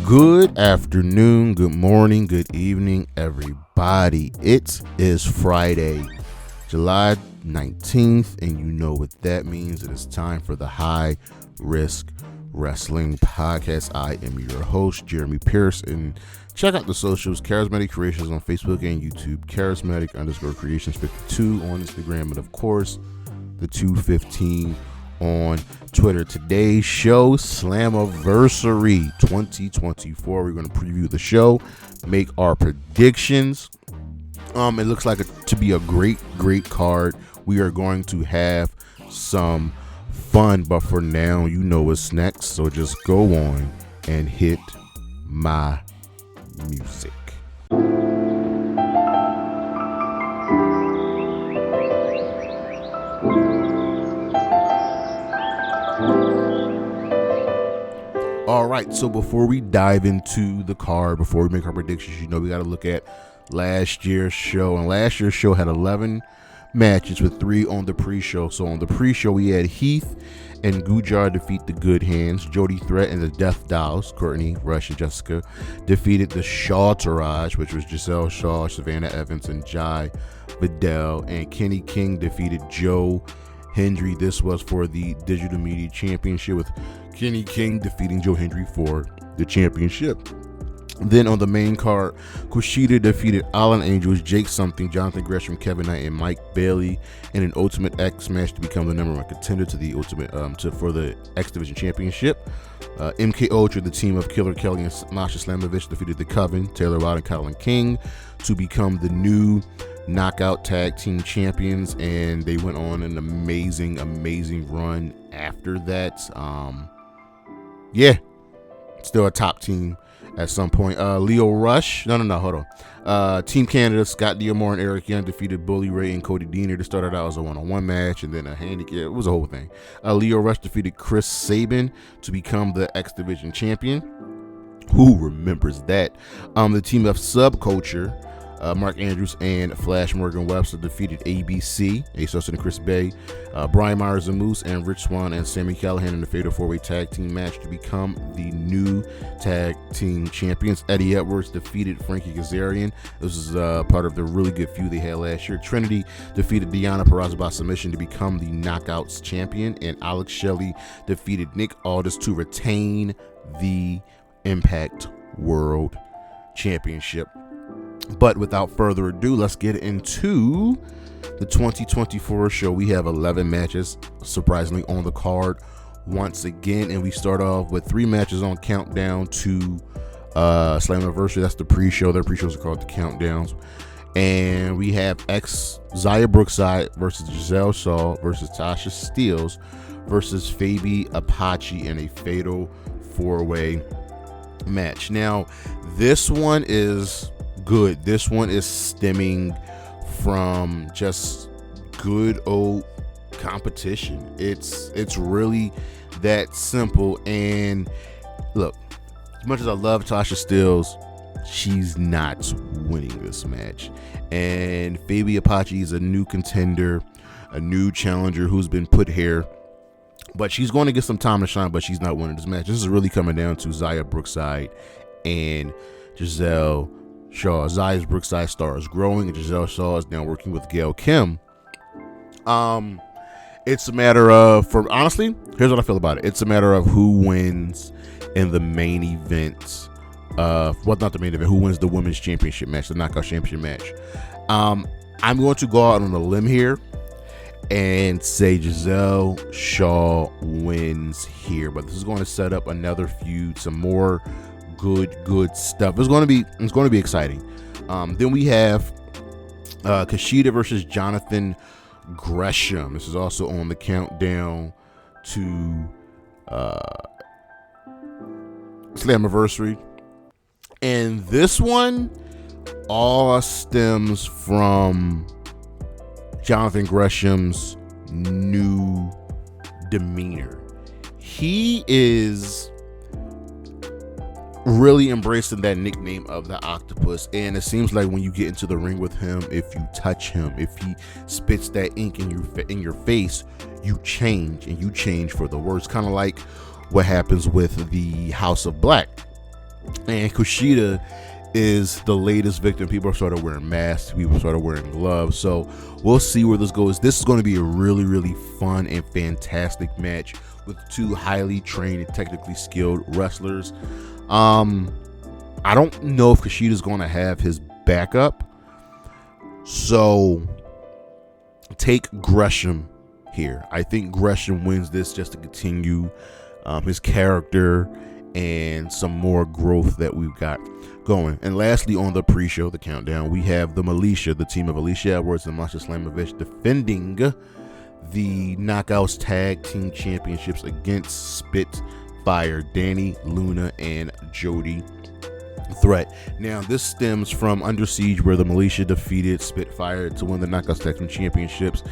Good afternoon, good morning, good evening, everybody. It is Friday, July 19th, and you know what that means. It is time for the High Risk Wrestling Podcast. I am your host, Jeremy Pierce, and check out the socials, Charismatic Creations on Facebook and YouTube, Charismatic_Creations52 on Instagram, and of course, the 215 on Twitter. Today's show, Slammiversary 2024. We're going to preview the show, make our predictions. It looks like to be a great card. We are going to have some fun, but for now, you know what's next. So just go on and hit my music. All right, so before we dive into the card, before we make our predictions, you know we got to look at last year's show. And last year's show had 11 matches with 3 on the pre-show. So on the pre-show, we had Heath and Gujar defeat the Good Hands. Jody Threat and the Death Dolls, Courtney, Rush, and Jessica, defeated the Shaw Tourage, which was Gisele Shaw, Savannah Evans, and Jai Vidal. And Kenny King defeated Joe Hendry. This was for the Digital Media Championship, with Kenny King defeating Joe Hendry for the championship. Then on the main card, Kushida defeated Allen Angels, Jake Something, Jonathan Gresham, Kevin Knight, and Mike Bailey in an Ultimate X match to become the #1 contender to the Ultimate for the X Division Championship. MK Ultra, the team of Killer Kelly and Masha Slamovich, defeated the Coven, Taylor Wilde and Colin King, to become the new Knockout Tag Team Champions, and they went on an amazing run after that. Still a top team at some point. Leo Rush, hold on. Team Canada, Scott Diamore and Eric Young defeated Bully Ray and Cody Deaner. This started out as a one-on-one match and then a handicap. It was a whole thing. Leo Rush defeated Chris Sabin to become the X Division champion. Who remembers that? The team of Subculture, Mark Andrews and Flash Morgan Webster defeated ABC, Ace Austin and Chris Bay, Brian Myers and Moose, and Rich Swann and Sami Callihan in the Fatal 4-Way Tag Team match to become the new Tag Team Champions. Eddie Edwards defeated Frankie Kazarian. This is part of the really good feud they had last year. Trinity defeated Deonna Purrazzo by submission to become the Knockouts Champion, and Alex Shelley defeated Nick Aldis to retain the Impact World Championship. But without further ado, let's get into the 2024 show. We have 11 matches, surprisingly, on the card once again. And we start off with 3 matches on Countdown to Slammiversary. That's the pre-show. Their pre-shows are called the Countdowns. And we have Zaya Brookside versus Gisele Shaw versus Tasha Steelz versus Faby Apache in a fatal 4-way match. Now, this one is good. This one is stemming from just good old competition. It's really that simple. And look, as much as I love Tasha Steelz, she's not winning this match. And Faby Apache is a new contender, a new challenger who's been put here, but she's going to get some time to shine, but she's not winning this match. This is really coming down to Zaya Brookside and Gisele Shaw. Zaya's Brookside star is growing, and Gisele Shaw is now working with Gail Kim. It's a matter of, honestly, here's what I feel about it. It's a matter of who wins in the main event. Not the main event, who wins the women's championship match, the knockout championship match. I'm going to go out on a limb here and say Gisele Shaw wins here, but this is going to set up another feud, some more good stuff. It's going to be exciting. Then we have Kushida versus Jonathan Gresham. This is also on the Countdown to Slammiversary, and this one all stems from Jonathan Gresham's new demeanor. He is really embracing that nickname of the octopus, and it seems like when you get into the ring with him, if you touch him, if he spits that ink in your face, you change, and you change for the worse. Kind of like what happens with the House of Black. And Kushida is the latest victim. People are started wearing masks. People started wearing gloves. So we'll see where this goes. This is going to be a really, really fun and fantastic match with two highly trained and technically skilled wrestlers. I don't know if Kushida's going to have his backup. So take Gresham here. I think Gresham wins this just to continue his character and some more growth that we've got going. And lastly, on the pre-show, the countdown, we have the Militia, the team of Alisha Edwards and Masha Slamovich, defending the Knockouts Tag Team Championships against Spitfire, Dani, Luna, and Jody Threat. Now, this stems from Under Siege, where the Militia defeated Spitfire to win the Knockouts Tag Team Championships,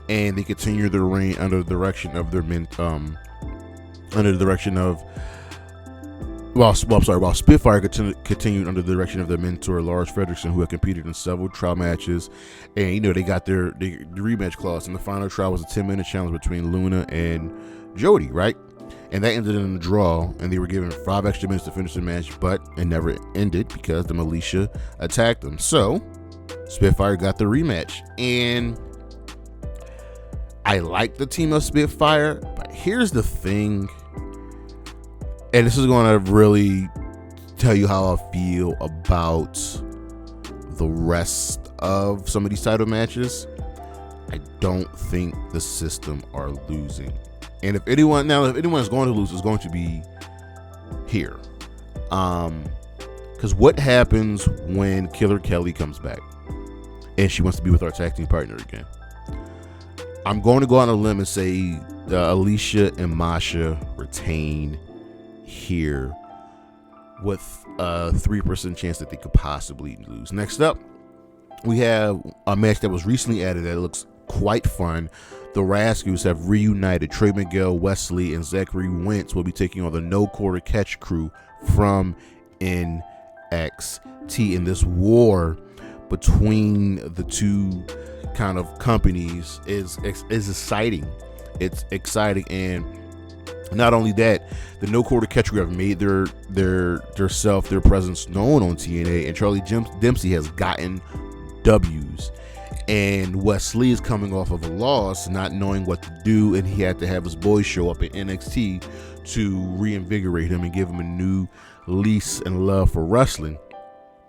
and they continue their reign under the direction of their while Spitfire continued under the direction of their mentor Lars Fredrickson, who had competed in several trial matches, and they got the rematch clause. And the final trial was a 10-minute challenge between Luna and Jody, right? And that ended in a draw, and they were given 5 extra minutes to finish the match, but it never ended because the Militia attacked them. So Spitfire got the rematch, and I like the team of Spitfire, but here's the thing. And this is going to really tell you how I feel about the rest of some of these title matches. I don't think the system are losing. And if anyone is going to lose, it's going to be here. Because what happens when Killer Kelly comes back and she wants to be with our tag team partner again? I'm going to go on a limb and say Alisha and Masha retain here with a 3% chance that they could possibly lose. Next up, we have a match that was recently added that looks quite fun. The Rascalz have reunited. Trey, Miguel, Wesley, and Zachary Wentz will be taking on the No Quarter Catch crew from NXT. In this war between the two kind of companies is exciting. It's exciting, and not only that, the No Quarter Catch crew have made their presence known on TNA, and Charlie Dempsey has gotten W's. And Wesley is coming off of a loss, not knowing what to do, and he had to have his boys show up at NXT to reinvigorate him and give him a new lease and love for wrestling.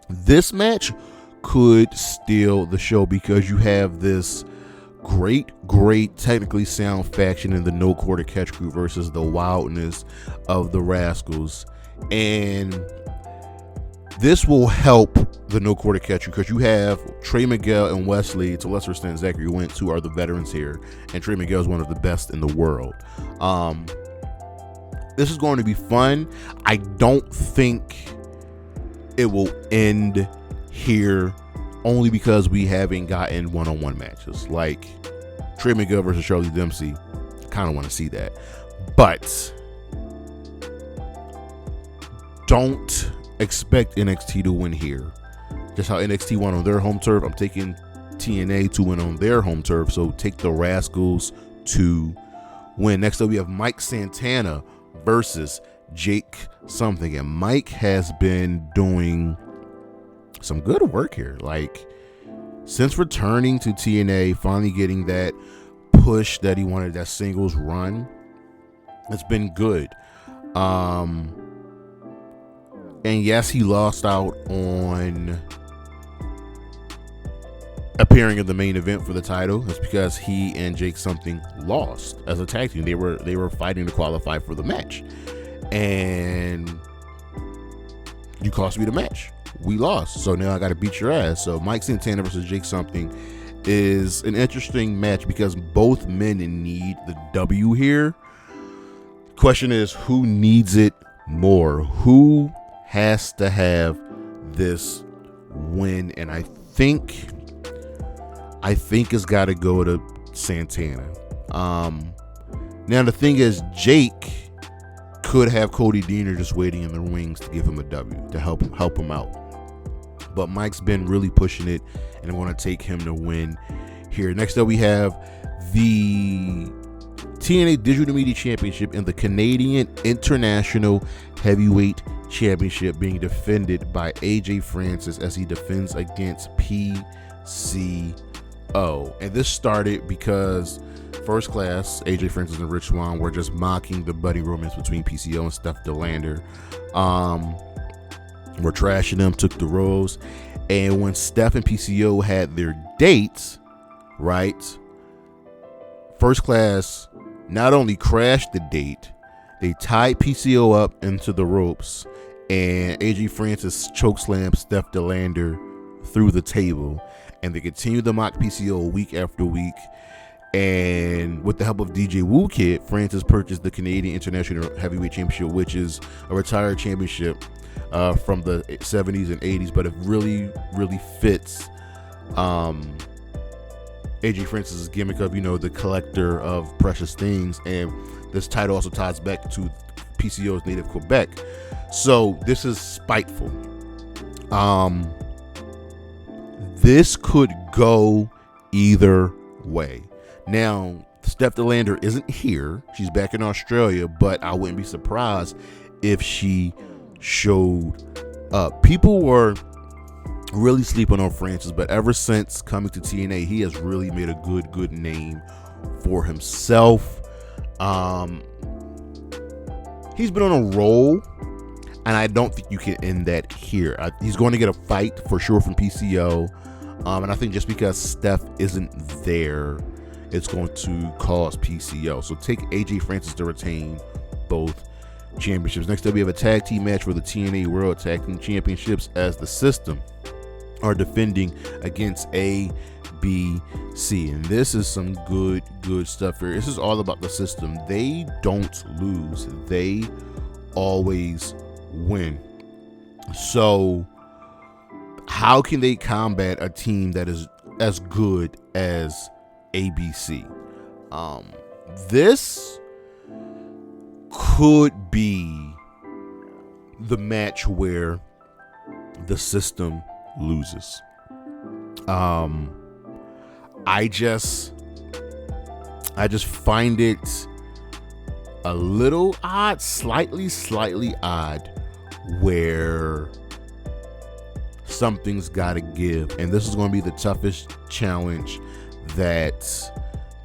This match could steal the show because you have this great technically sound faction in the No Quarter Catch crew versus the wildness of the Rascalz, and this will help the No Quarter Catch crew because you have Trey, Miguel, and Wesley, to a lesser extent Zachary Wentz, who are the veterans here, and Trey Miguel is one of the best in the world. This is going to be fun. I don't think it will end here, only because we haven't gotten one-on-one matches like Trey Miguel versus Charlie Dempsey. Kind of want to see that, but don't expect NXT to win here. Just how NXT won on their home turf, I'm taking TNA to win on their home turf, so take the Rascalz to win. Next up, we have Mike Santana versus Jake something, and Mike has been doing some good work here. Like, since returning to TNA, finally getting that push that he wanted, that singles run, it's been good. And yes, he lost out on appearing in the main event for the title. It's because he and Jake something lost as a tag team. They were fighting to qualify for the match, and you cost me the match. We lost, so now I got to beat your ass. So Mike Santana versus Jake something is an interesting match because both men need the W here. Question is, who needs it more? Who has to have this win? And I think it's got to go to Santana. Now the thing is, Jake could have Cody Deaner just waiting in the wings to give him a W to help him out, but Mike's been really pushing it, and I'm going to take him to win here. Next up, we have the TNA Digital Media Championship and the Canadian International Heavyweight championship being defended by AJ Francis as he defends against PCO. And this started because First Class, AJ Francis and Rich Swann were just mocking the buddy romance between PCO and Steph DeLander. Were trashing them, took the roles. And when Steph and PCO had their dates, right, First Class not only crashed the date, they tied PCO up into the ropes, and AJ Francis chokeslammed Steph DeLander through the table. And they continued to mock PCO week after week. And with the help of DJ Woo Kid, Francis purchased the Canadian International Heavyweight Championship, which is a retired championship from the 70s and 80s, but it really fits AJ Francis' gimmick of, the collector of precious things. And this title also ties back to PCO's native Quebec. So this is spiteful. This could go either way. Now, Steph DeLander isn't here. She's back in Australia, but I wouldn't be surprised if she showed up. People were really sleeping on Francis, but ever since coming to TNA, he has really made a good name for himself. He's been on a roll, and I don't think you can end that here. He's going to get a fight for sure from PCO, and I think just because Steph isn't there, it's going to cause PCO. So take AJ Francis to retain both championships. Next up, we have a tag team match for the TNA World Tag Team Championships as the System are defending against ABC. And this is some good stuff here. This is all about the System. They don't lose. They always win. So how can they combat a team that is as good as ABC? This could be the match where the System loses. I just find it a little odd, slightly odd, where something's got to give, and this is going to be the toughest challenge that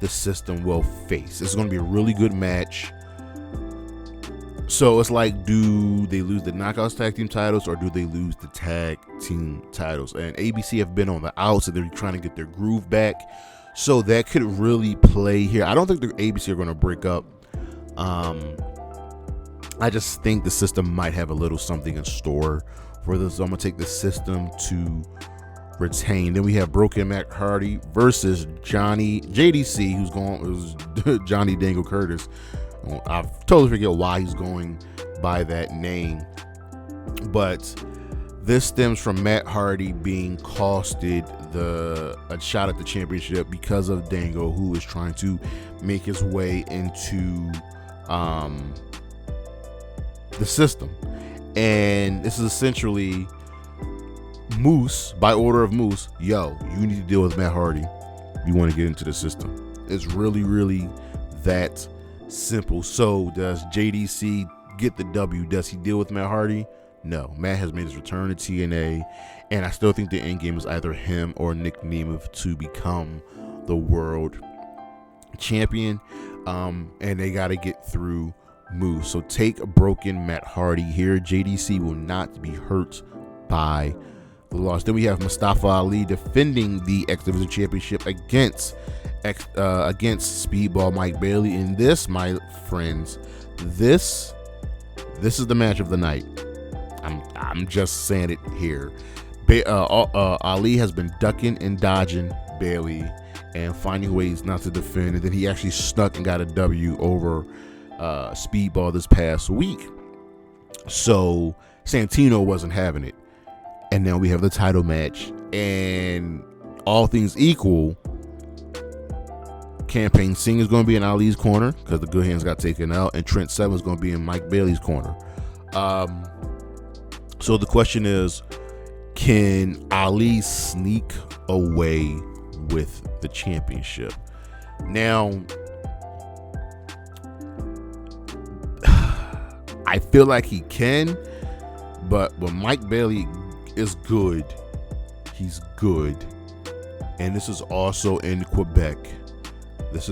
the System will face. It's going to be a really good match. So it's like, do they lose the Knockouts tag team titles, or do they lose the tag team titles? And ABC have been on the outs, and they're trying to get their groove back. So that could really play here. I don't think the ABC are going to break up. I just think the System might have a little something in store for this. So I'm going to take the System to retain. Then we have Broken Matt Hardy versus JDC, who's Johnny Dangle Curtis. I totally forget why he's going by that name, but this stems from Matt Hardy being costed a shot at the championship because of Dango, who is trying to make his way into the System. And this is essentially Moose, by order of Moose, you need to deal with Matt Hardy. You want to get into the System. It's really that simple. So does JDC get the W? Does he deal with Matt Hardy? No. Matt has made his return to TNA, and I still think the end game is either him or Nick Nemeth to become the world champion. And they got to get through Moose. So take Broken Matt Hardy here. JDC will not be hurt by the loss. Then we have Mustafa Ali defending the X Division Championship against Speedball Mike Bailey. And this, my friends, this is the match of the night. I'm just saying it here. Ali has been ducking and dodging Bailey and finding ways not to defend, and then he actually snuck and got a W over Speedball this past week. So Santino wasn't having it. And now we have the title match, and all things equal, Campaign Singh is going to be in Ali's corner because the Good Hands got taken out, and Trent Seven is going to be in Mike Bailey's corner. So the question is, can Ali sneak away with the championship? Now, I feel like he can, But Mike Bailey is good. He's good. And this is also in Quebec. This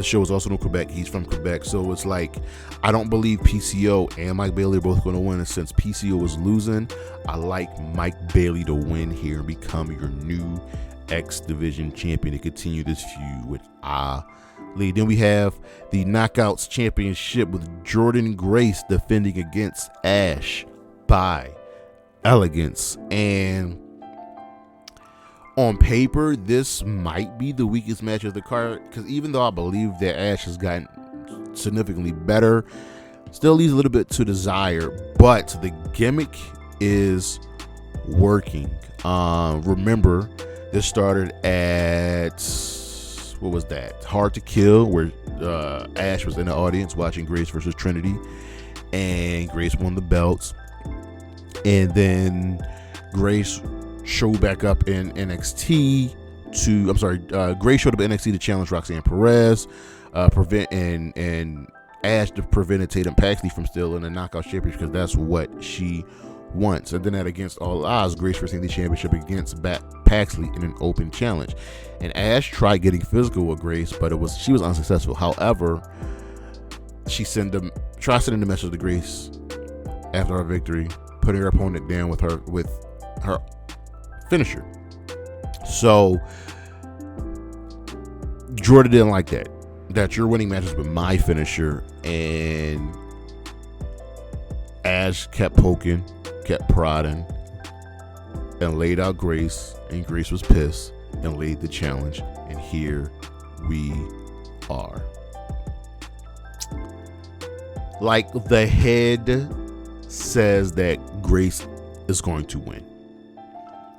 show is also in Quebec. He's from Quebec. So it's like, I don't believe PCO and Mike Bailey are both going to win. And since PCO is losing, I like Mike Bailey to win here and become your new X Division champion to continue this feud with Ali. Then we have the Knockouts Championship with Jordynne Grace defending against Ash by Elegance. And on paper, this might be the weakest match of the card, because even though I believe that Ash has gotten significantly better, still leaves a little bit to desire, but the gimmick is working. Remember, this started at, what was that? Hard to Kill, where Ash was in the audience watching Grace versus Trinity, and Grace won the belts. And then Grace showed back up in NXT Grace showed up in NXT to challenge Roxanne Perez, and Ash prevented Tatum Paxley from stealing the Knockout Championship, because that's what she wants. And then at Against All Odds, Grace received the championship against Paxley in an open challenge. And Ash tried getting physical with Grace, but she was unsuccessful. However, she tried sending the message to Grace after her victory, putting her opponent down with her finisher. So Jordan didn't like that you're winning matches with my finisher, and Ash kept poking, kept prodding, and laid out Grace, and Grace was pissed and laid the challenge, and here we are. Like, the head says that Grace is going to win.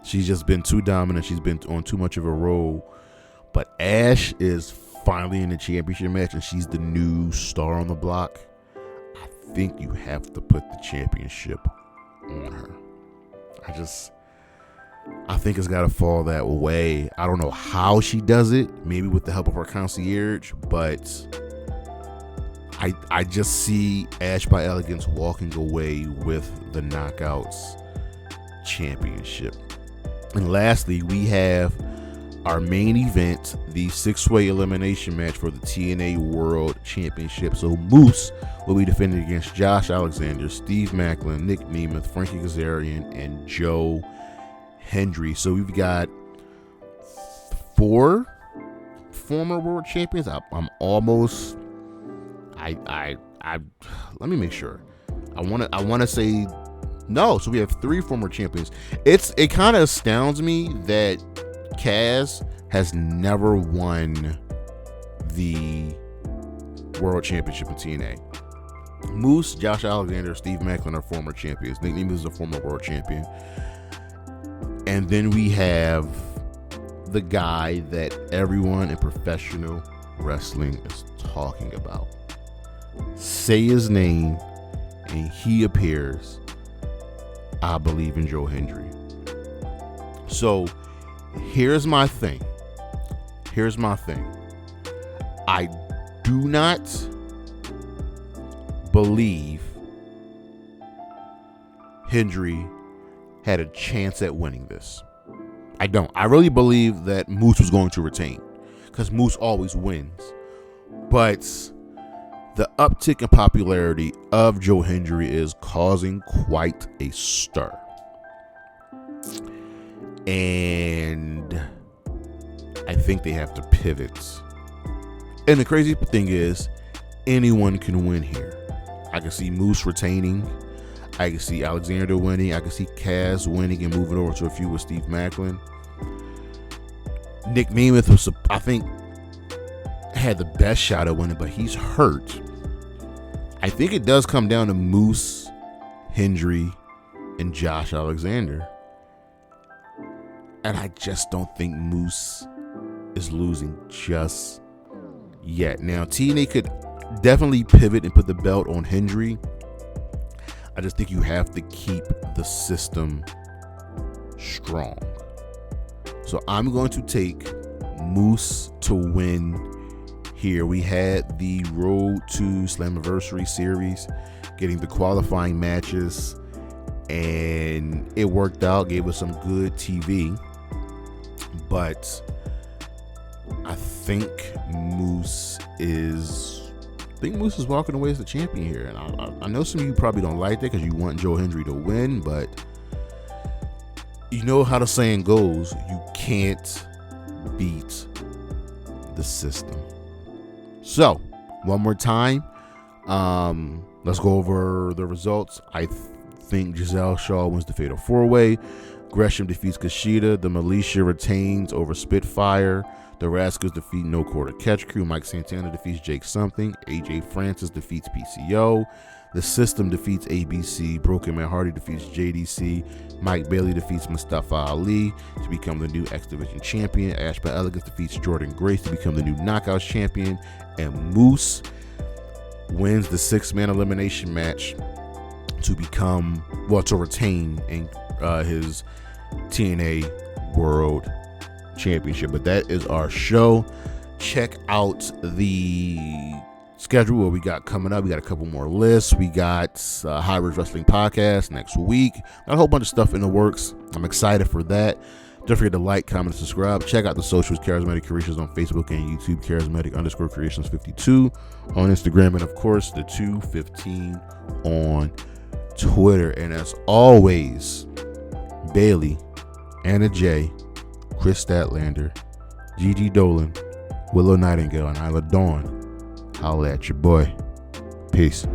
She's just been too dominant. She's been on too much of a roll. But Ash is finally in the championship match, and she's the new star on the block. I think you have to put the championship on her. I think it's got to fall that way. I don't know how she does it. Maybe with the help of her concierge, but I just see Ash by Elegance walking away with the Knockouts Championship. And lastly, we have our main event, the 6-way elimination match for the TNA World Championship. So Moose will be defending against Josh Alexander, Steve Macklin, Nick Nemeth, Frankie Kazarian, and Joe Hendry. So we've got 4 former world champions. I'm almost. Let me make sure. I want to say. No, so we have 3 former champions. It kind of astounds me that Kaz has never won the World Championship in TNA. Moose, Josh Alexander, Steve Macklin are former champions. Nick Nemeth is a former world champion. And then we have the guy that everyone in professional wrestling is talking about. Say his name and he appears. I believe in Joe Hendry. So here's my thing. I do not believe Hendry had a chance at winning this. I don't. I really believe that Moose was going to retain, because Moose always wins. But the uptick in popularity of Joe Hendry is causing quite a stir. And I think they have to pivot. And the crazy thing is, anyone can win here. I can see Moose retaining. I can see Alexander winning. I can see Kaz winning and moving over to a feud with Steve Macklin. Nick Nemeth was, I think, had the best shot at winning, but he's hurt. I think it does come down to Moose, Hendry, and Josh Alexander. And I just don't think Moose is losing just yet. Now, TNA could definitely pivot and put the belt on Hendry. I just think you have to keep the system strong. So I'm going to take Moose to win here. We had the Road to Slammiversary series, getting the qualifying matches and it worked out, gave us some good TV. But I think Moose is walking away as the champion here. And I know some of you probably don't like that because you want Joe Hendry to win, but you know how the saying goes, you can't beat the system. So, one more time, let's go over the results. I think Gisele Shaw wins the Fatal 4-Way. Gresham defeats Kushida. The Militia retains over Spitfire. The Rascalz defeat No Quarter Catch Crew. Mike Santana defeats Jake Something. AJ Francis defeats PCO. The System defeats ABC. Broken Man Hardy defeats JDC. Mike Bailey defeats Mustafa Ali to become the new X Division champion. Ashby Elegance defeats Jordan Grace to become the new Knockouts champion. And Moose wins the 6-man elimination match to retain his TNA World Championship. But that is our show. Check out the schedule, what we got coming up. We got a couple more lists. We got High Ridge Wrestling Podcast next week. Got a whole bunch of stuff in the works. I'm excited for that. Don't forget to like, comment, and subscribe. Check out the socials, Charismatic Creations on Facebook and YouTube, Charismatic_Creations52 on Instagram, and of course the 215 on Twitter. And as always, Bailey, Anna J, Chris Statlander, Gigi Dolan, Willow Nightingale, and Isla Dawn. Holla at your boy. Peace.